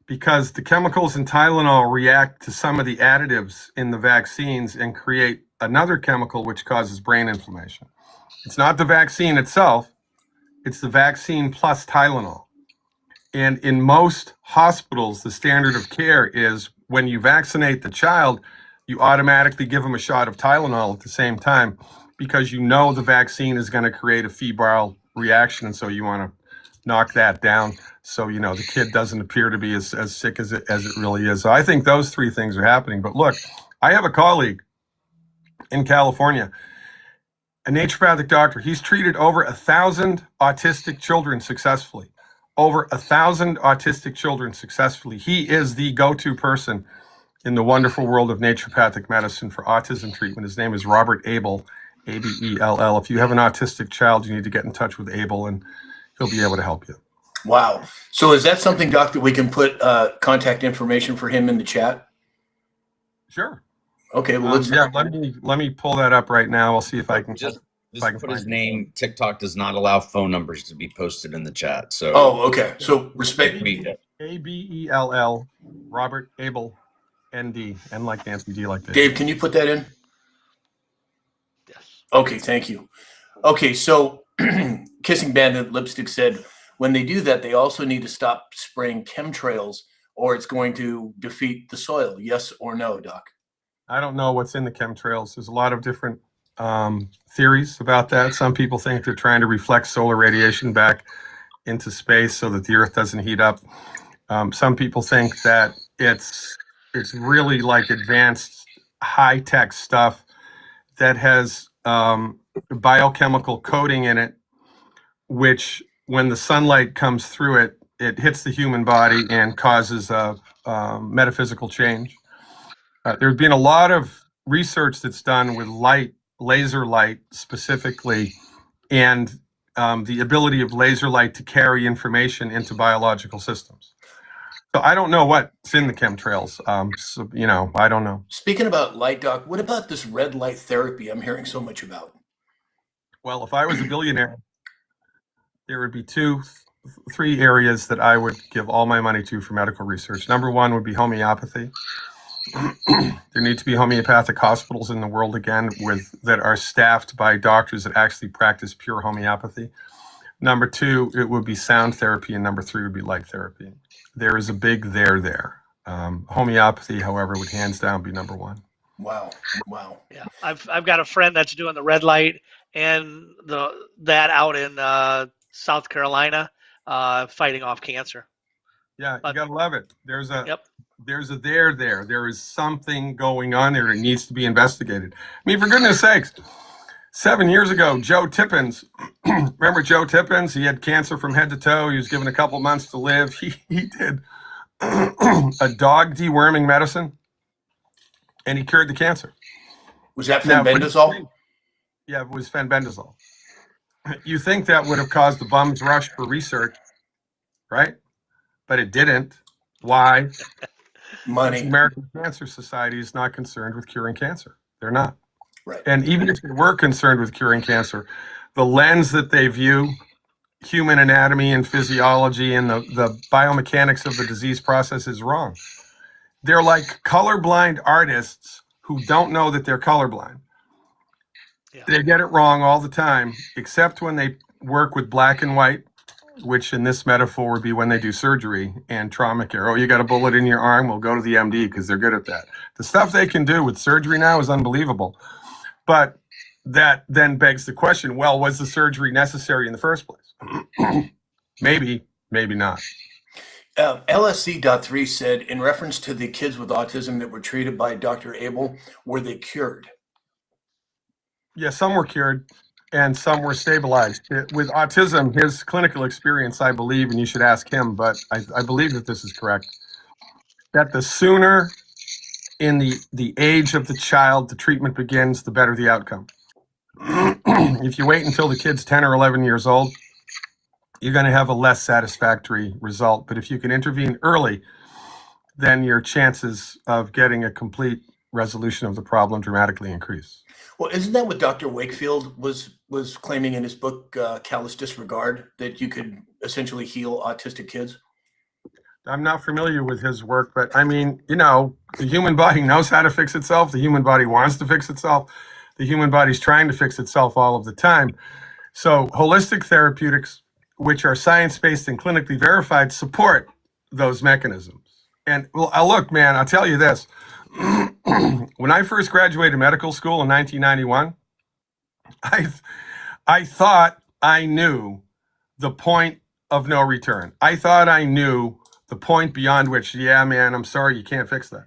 Because the chemicals in Tylenol react to some of the additives in the vaccines and create another chemical which causes brain inflammation. It's not the vaccine itself, it's the vaccine plus Tylenol. And in most hospitals, the standard of care is when you vaccinate the child, you automatically give them a shot of Tylenol at the same time, because you know the vaccine is going to create a febrile reaction, and so you want to knock that down so the kid doesn't appear to be as sick as it really is. So I think those three things are happening. But look, I have a colleague in California, a naturopathic doctor. He's treated over 1,000 autistic children successfully. Over 1,000 autistic children successfully. He is the go-to person in the wonderful world of naturopathic medicine for autism treatment. His name is Robert Abel, Abell. If you have an autistic child, you need to get in touch with Abel, and he'll be able to help you. Wow. So is that something, Doctor, we can put contact information for him in the chat? Sure. Okay. Well, let me pull that up right now. I'll see if I can Just put his name. TikTok does not allow phone numbers to be posted in the chat. So. Oh, okay. So respect me. Abell, Robert Abel, ND, N like Nancy, D like Dave. Dave, can you put that in? Yes. Okay, thank you. Okay, so Kissing Bandit Lipstick said when they do that, they also need to stop spraying chemtrails, or it's going to defeat the soil. Yes or no, Doc? I don't know what's in the chemtrails. There's a lot of different theories about that. Some people think they're trying to reflect solar radiation back into space so that the Earth doesn't heat up. Some people think that it's really like advanced high-tech stuff that has biochemical coating in it, which when the sunlight comes through it, it hits the human body and causes a metaphysical change. There's been a lot of research that's done with light, laser light specifically, and the ability of laser light to carry information into biological systems. So I don't know what's in the chemtrails. I don't know. Speaking about light, Doc, what about this red light therapy I'm hearing so much about? Well, if I was a billionaire, there would be three areas that I would give all my money to for medical research. Number one would be homeopathy. There need to be homeopathic hospitals in the world again that are staffed by doctors that actually practice pure homeopathy. Number two, it would be sound therapy. And number three would be light therapy. There is a big there. Homeopathy, however, would hands down be number one. Wow. Wow. Yeah, I've got a friend that's doing the red light and that out in South Carolina, fighting off cancer. Yeah, you But- gotta love it. There's a Yep. there. There is something going on there. It needs to be investigated. I mean, for goodness sakes, 7 years ago, Joe Tippins, remember Joe Tippins? He had cancer from head to toe. He was given a couple months to live. He did a dog deworming medicine, and he cured the cancer. Was that Now, fenbendazole? Yeah, it was fenbendazole. You think that would have caused a bum's rush for research, right? But it didn't. Why? The Money. American Cancer Society is not concerned with curing cancer. They're not. Right. And even if they were concerned with curing cancer, the lens that they view human anatomy and physiology and the biomechanics of the disease process is wrong. They're like colorblind artists who don't know that they're colorblind. Yeah. They get it wrong all the time, except when they work with black and white, which in this metaphor would be when they do surgery and trauma care. Oh, you got a bullet in your arm? Well, go to the MD because they're good at that. The stuff they can do with surgery now is unbelievable. But that then begs the question, well, was the surgery necessary in the first place? Maybe, maybe not. LSC.3 said, in reference to the kids with autism that were treated by Dr. Abel, were they cured? Yeah, some were cured and some were stabilized. With autism, his clinical experience, I believe, and you should ask him, but I believe that this is correct, that the sooner in the age of the child the treatment begins, the better the outcome. If you wait until the kid's 10 or 11 years old, you're going to have a less satisfactory result. But if you can intervene early, then your chances of getting a complete resolution of the problem dramatically increase. Well, isn't that what Dr. Wakefield was claiming in his book, Callous Disregard, that you could essentially heal autistic kids? I'm not familiar with his work, but I mean, you know, the human body knows how to fix itself. The human body wants to fix itself. The human body's trying to fix itself all of the time. So holistic therapeutics, which are science-based and clinically verified, support those mechanisms. And well, look, man, I'll tell you this. When I first graduated medical school in 1991, I thought I knew the point of no return. I thought I knew the point beyond which, yeah, man, I'm sorry, you can't fix that.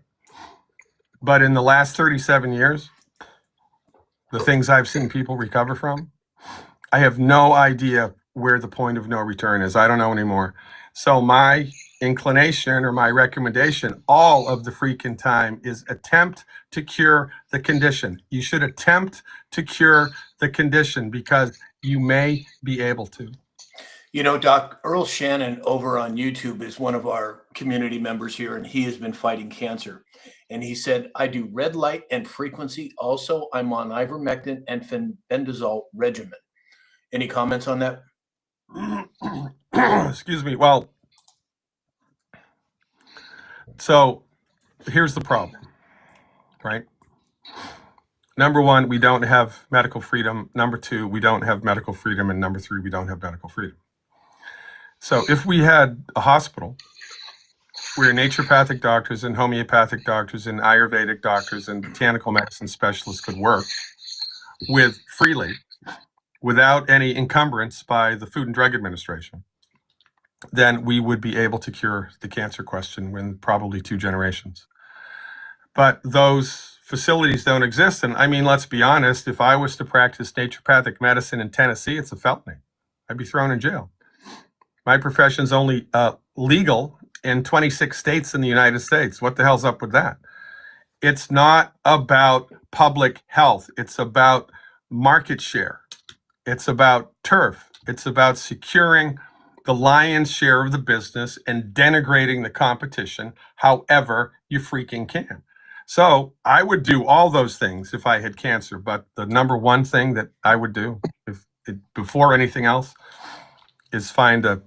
But in the last 37 years, the things I've seen people recover from, I have no idea where the point of no return is. I don't know anymore. So my inclination or my recommendation all of the freaking time is attempt to cure the condition. You should attempt to cure the condition because you may be able to. You know, Doc, Earl Shannon over on YouTube is one of our community members here, and he has been fighting cancer. And he said, I do red light and frequency. Also, I'm on ivermectin and fenbendazole regimen. Any comments on that? Excuse me. Well, so here's the problem, right? Number one, we don't have medical freedom. Number two, we don't have medical freedom. And number three, we don't have medical freedom. So if we had a hospital where naturopathic doctors and homeopathic doctors and Ayurvedic doctors and botanical medicine specialists could work with freely without any encumbrance by the Food and Drug Administration, then we would be able to cure the cancer question in probably 2 generations. But those facilities don't exist. And I mean, let's be honest, if I was to practice naturopathic medicine in Tennessee, it's a felony. I'd be thrown in jail. My profession's only legal in 26 states in the United States. What the hell's up with that? It's not about public health. It's about market share. It's about turf. It's about securing the lion's share of the business and denigrating the competition however you freaking can. So I would do all those things if I had cancer, but the number one thing that I would do before anything else is find a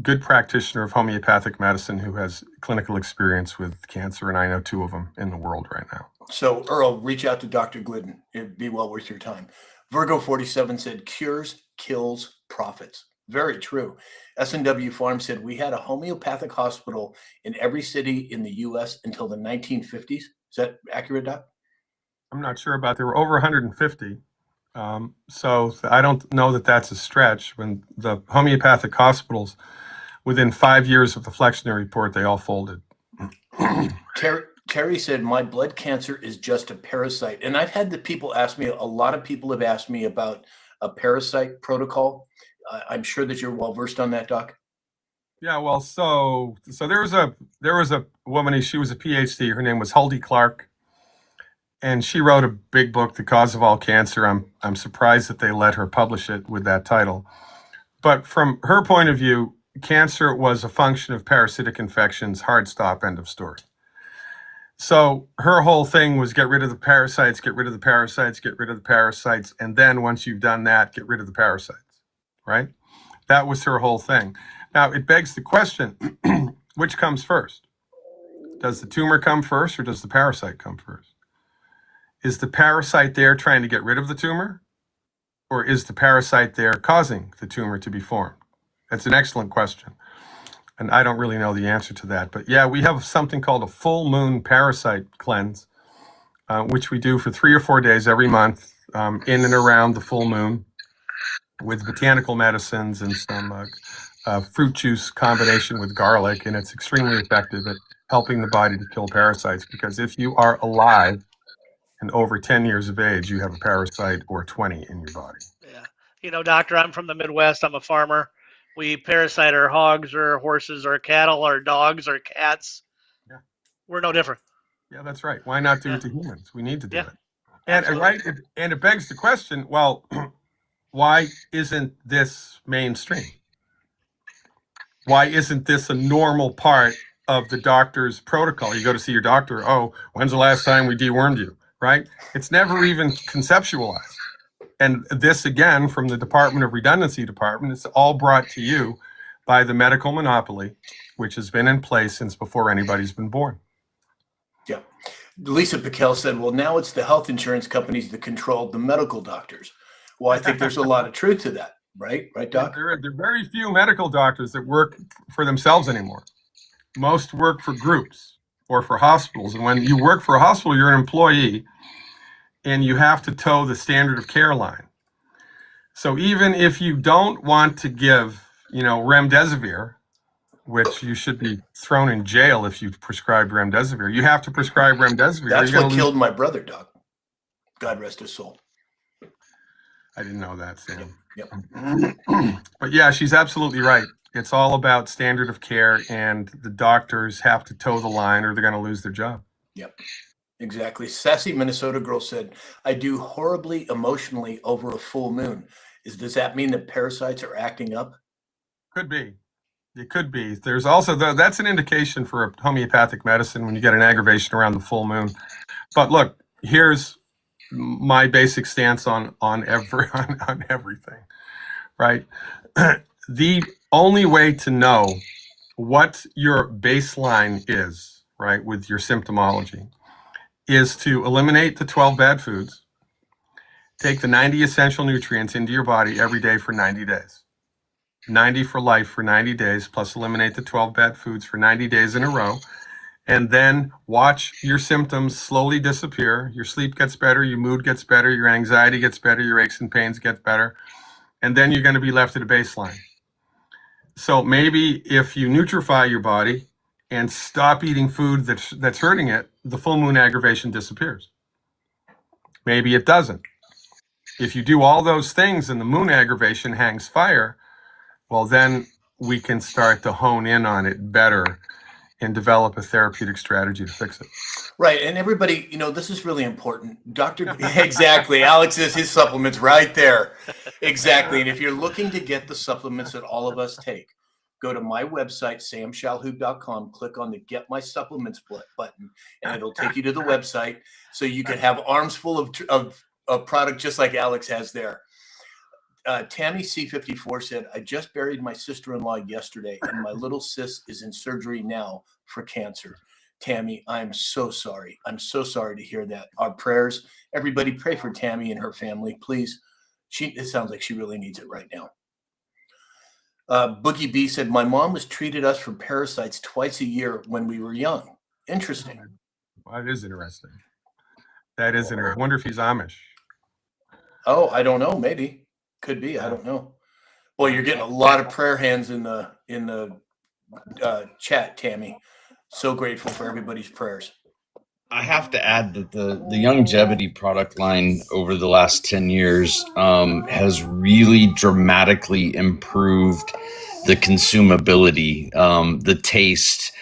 good practitioner of homeopathic medicine who has clinical experience with cancer, and I know 2 of them in the world right now. So, Earl, reach out to Dr. Glidden. It'd be well worth your time. Virgo 47 said, cures, kills, profits. Very true. S&W Farm said we had a homeopathic hospital in every city in the U.S. until the 1950s. Is that accurate, Doc? I'm not sure about, there were over 150. So I don't know that that's a stretch. When the homeopathic hospitals, within 5 years of the Flexner report, they all folded. Terry said, my blood cancer is just a parasite. And I've had the people ask me, a lot of people have asked me about a parasite protocol. I'm sure that you're well versed on that, Doc. Yeah, well, so there was a woman, she was a PhD, her name was Huldy Clark, and she wrote a big book, The Cause of All Cancer. I'm surprised that they let her publish it with that title. But from her point of view, cancer was a function of parasitic infections, hard stop, end of story. So her whole thing was get rid of the parasites, get rid of the parasites, get rid of the parasites, and then once you've done that, get rid of the parasites, right? That was her whole thing. Now, it begs the question, which comes first? Does the tumor come first or does the parasite come first? Is the parasite there trying to get rid of the tumor? Or is the parasite there causing the tumor to be formed? That's an excellent question. And I don't really know the answer to that. But yeah, we have something called a full moon parasite cleanse, which we do for 3 or 4 days every month in and around the full moon with botanical medicines and some fruit juice combination with garlic. And it's extremely effective at helping the body to kill parasites, because if you are alive and over 10 years of age, you have a parasite or 20 in your body. Yeah. You know, doctor, I'm from the Midwest. I'm a farmer. We parasite our hogs or horses or cattle or dogs or cats. Yeah. We're no different. Yeah, that's right. Why not do it to humans? We need to do Yeah, it. And absolutely. and it begs the question, well, why isn't this mainstream? Why isn't this a normal part of the doctor's protocol? You go to see your doctor, oh, when's the last time we dewormed you, right? It's never even conceptualized. And this, again, from the Department of Redundancy Department, it's all brought to you by the medical monopoly, which has been in place since before anybody's been born. Yeah. Lisa Piquel said, well, now it's the health insurance companies that control the medical doctors. Well, I think there's a lot of truth to that, right? Right, Doc? There are very few medical doctors that work for themselves anymore. Most work for groups or for hospitals. And when you work for a hospital, you're an employee, and you have to toe the standard of care line. So even if you don't want to give, remdesivir, which you should be thrown in jail if you prescribe remdesivir, you have to prescribe remdesivir. That's what killed my brother, Doc. God rest his soul. I didn't know that, Sam. Yep. But yeah, she's absolutely right. It's all about standard of care, and the doctors have to toe the line or they're going to lose their job. Yep. Exactly. Sassy Minnesota girl said, I do horribly emotionally over a full moon. Does that mean that parasites are acting up? Could be. It could be. There's also, that's an indication for a homeopathic medicine when you get an aggravation around the full moon. But look, here's my basic stance on everything, right? The only way to know what your baseline is, right, with your symptomology, is to eliminate the 12 bad foods, take the 90 essential nutrients into your body every day for 90 days. 90 for life for 90 days, plus eliminate the 12 bad foods for 90 days in a row, and then watch your symptoms slowly disappear. Your sleep gets better, your mood gets better, your anxiety gets better, your aches and pains get better, and then you're going to be left at a baseline. So maybe if you nutrify your body and stop eating food that's hurting it, the full moon aggravation disappears. Maybe it doesn't. If you do all those things and the moon aggravation hangs fire, well, then we can start to hone in on it better and develop a therapeutic strategy to fix it. Right. And everybody, this is really important. Exactly. Alex is his supplements right there. Exactly. And if you're looking to get the supplements that all of us take, go to my website, samshalhoub.com, click on the Get My Supplements button, and it'll take you to the website so you can have arms full of product just like Alex has there. Tammy C54 said, I just buried my sister-in-law yesterday, and my little sis is in surgery now for cancer. Tammy, I'm so sorry. I'm so sorry to hear that. Our prayers, everybody pray for Tammy and her family, please. It sounds like she really needs it right now. Boogie B said, my mom was treated us for parasites twice a year when we were young. Interesting. Well, that is interesting. That is interesting. I wonder if he's Amish. Oh, I don't know. Maybe. Could be. I don't know. Well, you're getting a lot of prayer hands in the chat, Tammy. So grateful for everybody's prayers. I have to add that the longevity product line over the last 10 years has really dramatically improved the consumability, the taste.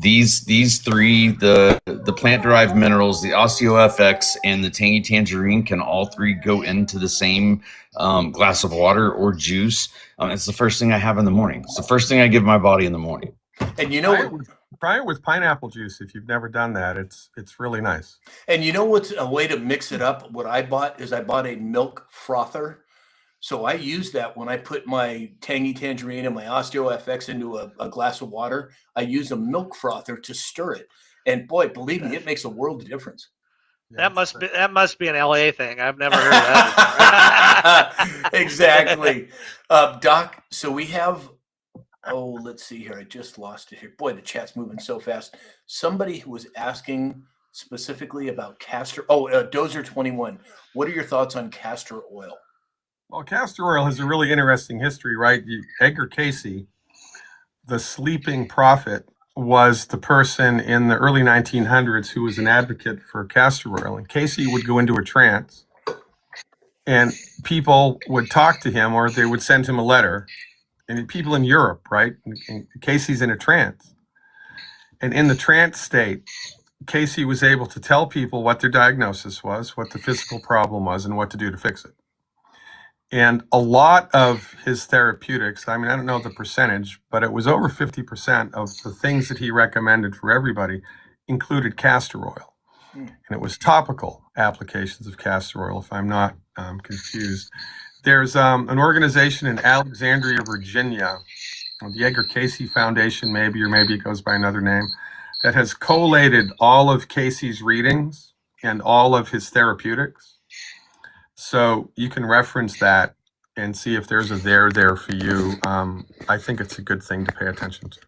These three, the plant-derived minerals, the OsteoFX, and the Tangy Tangerine can all three go into the same glass of water or juice. It's the first thing I have in the morning. It's the first thing I give my body in the morning. And you know, try it with pineapple juice if you've never done that. It's really nice. And you know what's a way to mix it up? What I bought a milk frother. So I use that when I put my Tangy Tangerine and my OsteoFX into a glass of water. I use a milk frother to stir it. And boy, believe me, it makes a world of difference. Yeah, That must be an LA thing. I've never heard of that. Exactly. Doc, so we have, let's see here. I just lost it here. Boy, the chat's moving so fast. Somebody who was asking specifically about castor. Dozer21. What are your thoughts on castor oil? Well, castor oil has a really interesting history, right? Edgar Cayce, the sleeping prophet, was the person in the early 1900s who was an advocate for castor oil. And Cayce would go into a trance, and people would talk to him, or they would send him a letter. And people in Europe, right? And Cayce's in a trance. And in the trance state, Cayce was able to tell people what their diagnosis was, what the physical problem was, and what to do to fix it. And a lot of his therapeutics, I mean, I don't know the percentage, but it was over 50% of the things that he recommended for everybody included castor oil. And it was topical applications of castor oil, if I'm not confused. There's an organization in Alexandria, Virginia, the Edgar Cayce Foundation, maybe, or maybe it goes by another name, that has collated all of Cayce's readings and all of his therapeutics. So you can reference that and see if there's a there for you. I think it's a good thing to pay attention to.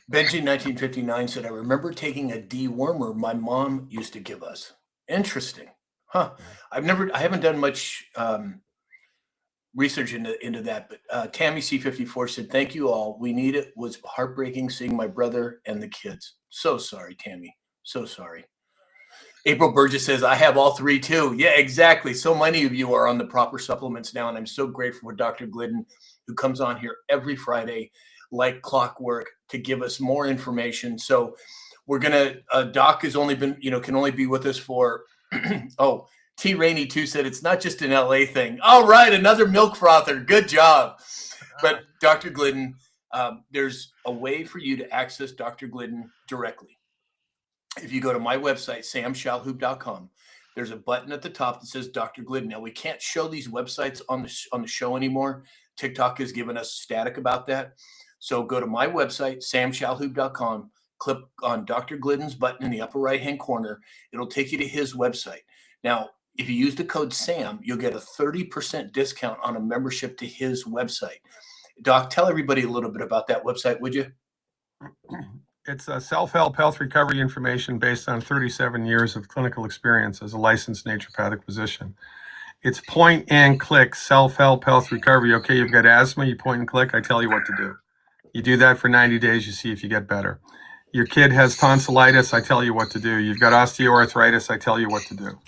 Benji 1959 said, I remember taking a dewormer my mom used to give us. Interesting. Huh. I haven't done much research into that, but Tammy C54 said, thank you all. We need it. Was heartbreaking seeing my brother and the kids. So sorry, Tammy. So sorry. April Burgess says, I have all three too. Yeah, exactly. So many of you are on the proper supplements now, and I'm so grateful for Dr. Glidden, who comes on here every Friday like clockwork to give us more information. So we're going to, Doc has only been, can only be with us for, T Rainey too said, it's not just an LA thing. All right, another milk frother. Good job. But Dr. Glidden, there's a way for you to access Dr. Glidden directly. If you go to my website, samshalhoub.com, there's a button at the top that says Dr. Glidden. Now, we can't show these websites on the show anymore. TikTok has given us static about that. So go to my website, samshalhoub.com, click on Dr. Glidden's button in the upper right-hand corner. It'll take you to his website. Now, if you use the code SAM, you'll get a 30% discount on a membership to his website. Doc, tell everybody a little bit about that website, would you? It's a self-help health recovery information based on 37 years of clinical experience as a licensed naturopathic physician. It's point and click self-help health recovery. Okay, you've got asthma, you point and click, I tell you what to do. You do that for 90 days, you see if you get better. Your kid has tonsillitis, I tell you what to do. You've got osteoarthritis, I tell you what to do.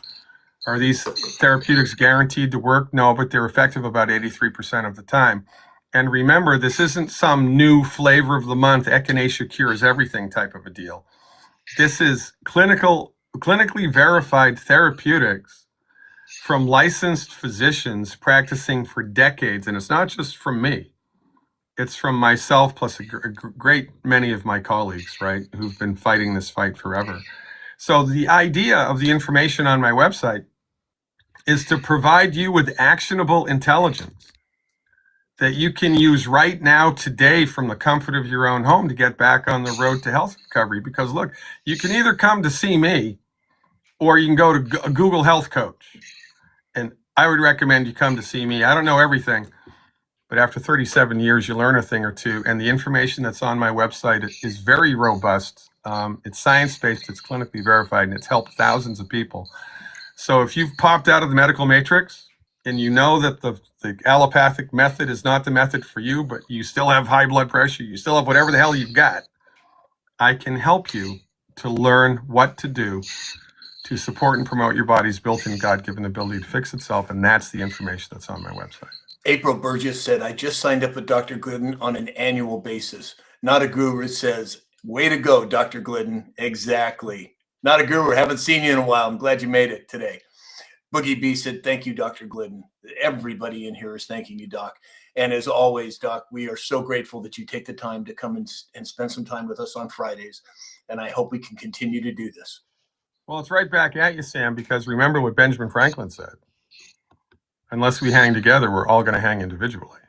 Are these therapeutics guaranteed to work? No, but they're effective about 83% of the time. And remember, this isn't some new flavor of the month, echinacea cures everything type of a deal. This is clinically verified therapeutics from licensed physicians practicing for decades. And it's not just from me. It's from myself plus a great many of my colleagues, right, who've been fighting this fight forever. So the idea of the information on my website is to provide you with actionable intelligence that you can use right now, today, from the comfort of your own home to get back on the road to health recovery. Because look, you can either come to see me or you can go to Google Health Coach. And I would recommend you come to see me. I don't know everything, But after 37 years, you learn a thing or two. And the information that's on my website is very robust. It's science-based, it's clinically verified, and it's helped thousands of people. So if you've popped out of the medical matrix and you know that the allopathic method is not the method for you, but you still have high blood pressure, you still have whatever the hell you've got, I can help you to learn what to do to support and promote your body's built-in God-given ability to fix itself. And that's the information that's on my website. April Burgess said, I just signed up with Dr. Glidden on an annual basis. Not a guru says, way to go, Dr. Glidden. Exactly. Not a guru. Haven't seen you in a while. I'm glad you made it today. Boogie B said, thank you, Dr. Glidden. Everybody in here is thanking you, Doc. And as always, Doc, we are so grateful that you take the time to come and spend some time with us on Fridays. And I hope we can continue to do this. Well, it's right back at you, Sam, because remember what Benjamin Franklin said. Unless we hang together, we're all going to hang individually.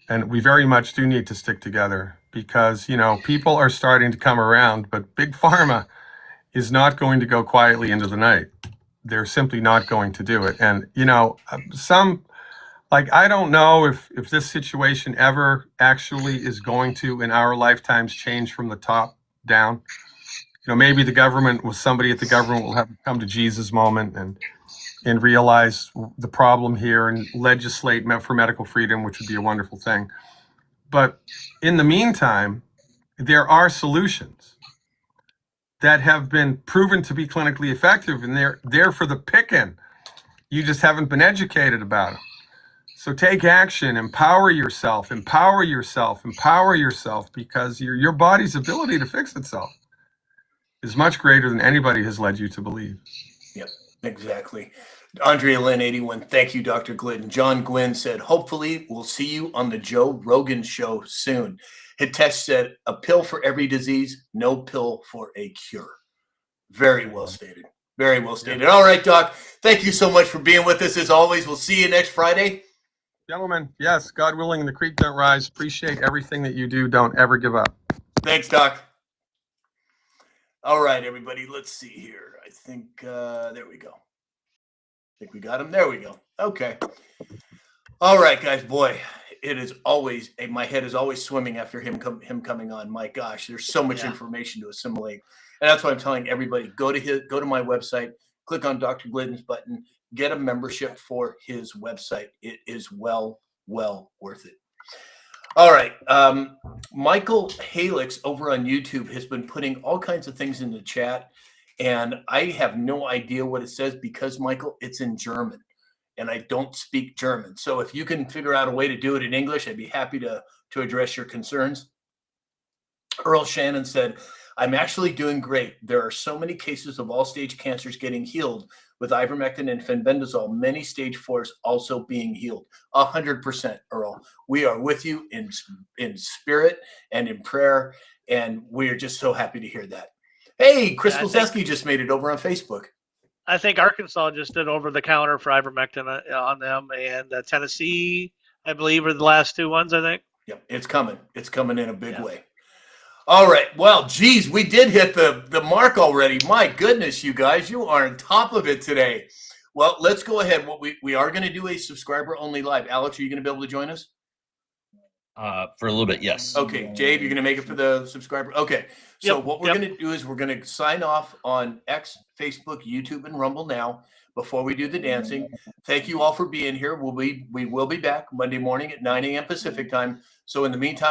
And we very much do need to stick together because, you know, people are starting to come around, but Big Pharma is not going to go quietly into the night. They're simply not going to do it. And, you know, I don't know if this situation ever actually is going to, in our lifetimes, change from the top down. You know, maybe the government, with somebody at the government, will have come to Jesus moment and realize the problem here and legislate for medical freedom, which would be a wonderful thing. But in the meantime, there are solutions that have been proven to be clinically effective, and they're there for the picking. You just haven't been educated about them. So take action, empower yourself, because your body's ability to fix itself is much greater than anybody has led you to believe. Yep, exactly. Andrea Lynn 81, thank you, Dr. Glidden. John Gwynn said, hopefully we'll see you on the Joe Rogan show soon. Hitesh said, a pill for every disease, no pill for a cure. Very well stated. Very well stated. All right, Doc, thank you so much for being with us. As always, we'll see you next Friday. Gentlemen, yes, God willing, the creek don't rise. Appreciate everything that you do. Don't ever give up. Thanks, Doc. All right, everybody, let's see here. I think, there we go. I think we got him. There we go. Okay. All right, guys, boy, it is always, my head is always swimming after him coming on. My gosh, there's so much information to assimilate. And that's why I'm telling everybody, go to my website, click on Dr. Glidden's button, get a membership for his website. It is well worth it. All right. Michael Halix over on YouTube has been putting all kinds of things in the chat, and I have no idea what it says because, Michael, it's in German, and I don't speak German. So if you can figure out a way to do it in English, I'd be happy to address your concerns. Earl Shannon said, I'm actually doing great. There are so many cases of all-stage cancers getting healed with ivermectin and fenbendazole, many stage 4s also being healed. 100%, Earl. We are with you in spirit and in prayer, and we are just so happy to hear that. Hey, Chris Wilczewski just made it over on Facebook. I think Arkansas just did over-the-counter for ivermectin on them, and Tennessee, I believe, are the last two ones, I think. Yep, it's coming. It's coming in a big way. All right. Well, geez, we did hit the mark already. My goodness, you guys, you are on top of it today. Well, let's go ahead. What we are going to do a subscriber-only live. Alex, are you going to be able to join us? For a little bit, yes. Okay, Jade, you're going to make it for the subscriber? Okay. So what we're going to do is we're going to sign off on X, Facebook, YouTube, and Rumble now before we do the dancing. Thank you all for being here. We will be back Monday morning at 9 a.m. Pacific time. So in the meantime,